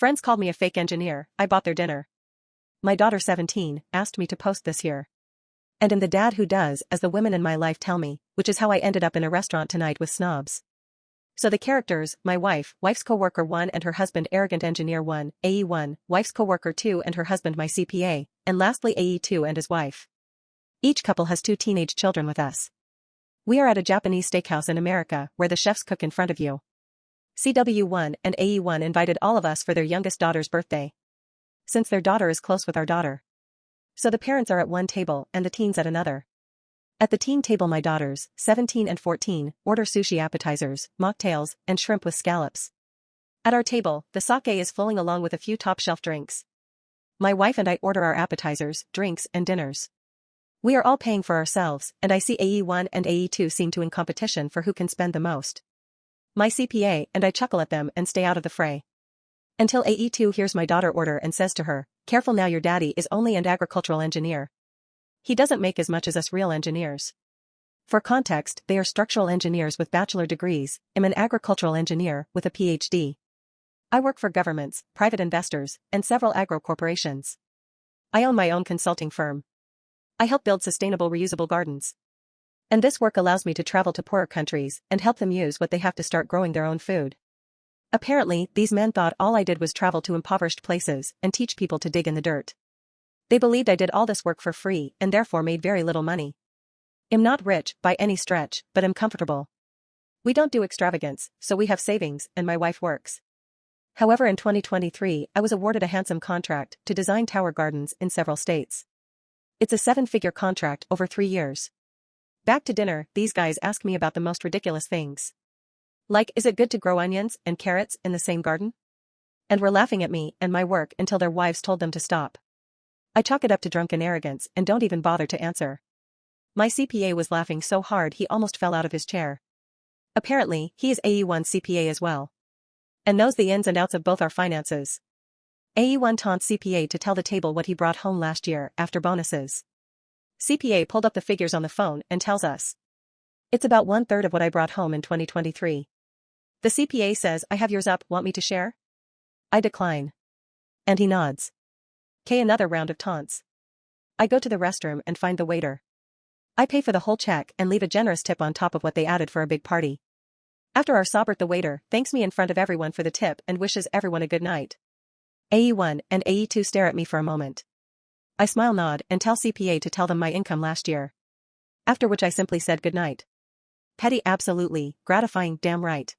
Friends called me a fake engineer, I bought their dinner. My daughter 17 asked me to post this here. And am the dad who does as the women in my life tell me, which is how I ended up in a restaurant tonight with snobs. So the characters, my wife, wife's coworker 1 and her husband arrogant engineer 1, AE1, wife's coworker 2 and her husband my CPA, and lastly AE2 and his wife. Each couple has 2 teenage children with us. We are at a Japanese steakhouse in America where the chefs cook in front of you. CW1 and AE1 invited all of us for their youngest daughter's birthday. Since their daughter is close with our daughter. So the parents are at one table and the teens at another. At the teen table my daughters, 17 and 14, order sushi appetizers, mocktails, and shrimp with scallops. At our table, the sake is flowing along with a few top-shelf drinks. My wife and I order our appetizers, drinks, and dinners. We are all paying for ourselves, and I see AE1 and AE2 seem to in competition for who can spend the most. My CPA and I chuckle at them and stay out of the fray. Until AE2 hears my daughter order and says to her, "Careful now, your daddy is only an agricultural engineer. He doesn't make as much as us real engineers." For context, they are structural engineers with bachelor degrees. I'm an agricultural engineer with a PhD. I work for governments, private investors, and several agro corporations. I own my own consulting firm. I help build sustainable reusable gardens. And this work allows me to travel to poorer countries and help them use what they have to start growing their own food. Apparently, these men thought all I did was travel to impoverished places and teach people to dig in the dirt. They believed I did all this work for free and therefore made very little money. I'm not rich by any stretch, but I'm comfortable. We don't do extravagance, so we have savings and my wife works. However, in 2023, I was awarded a handsome contract to design tower gardens in several states. It's a 7-figure contract over 3 years. Back to dinner, these guys ask me about the most ridiculous things. Like, is it good to grow onions and carrots in the same garden? And were laughing at me and my work until their wives told them to stop. I chalk it up to drunken arrogance and don't even bother to answer. My CPA was laughing so hard he almost fell out of his chair. Apparently, he is AE1 CPA as well. And knows the ins and outs of both our finances. AE1 taunts CPA to tell the table what he brought home last year after bonuses. CPA pulled up the figures on the phone and tells us. It's about 1/3 of what I brought home in 2023. The CPA says, "I have yours up, want me to share?" I decline. And he nods. Another round of taunts. I go to the restroom and find the waiter. I pay for the whole check and leave a generous tip on top of what they added for a big party. After our Sobert, the waiter thanks me in front of everyone for the tip and wishes everyone a good night. AE1 and AE2 stare at me for a moment. I smile, nod, and tell CPA to tell them my income last year. After which I simply said good night. Petty, absolutely, gratifying, damn right.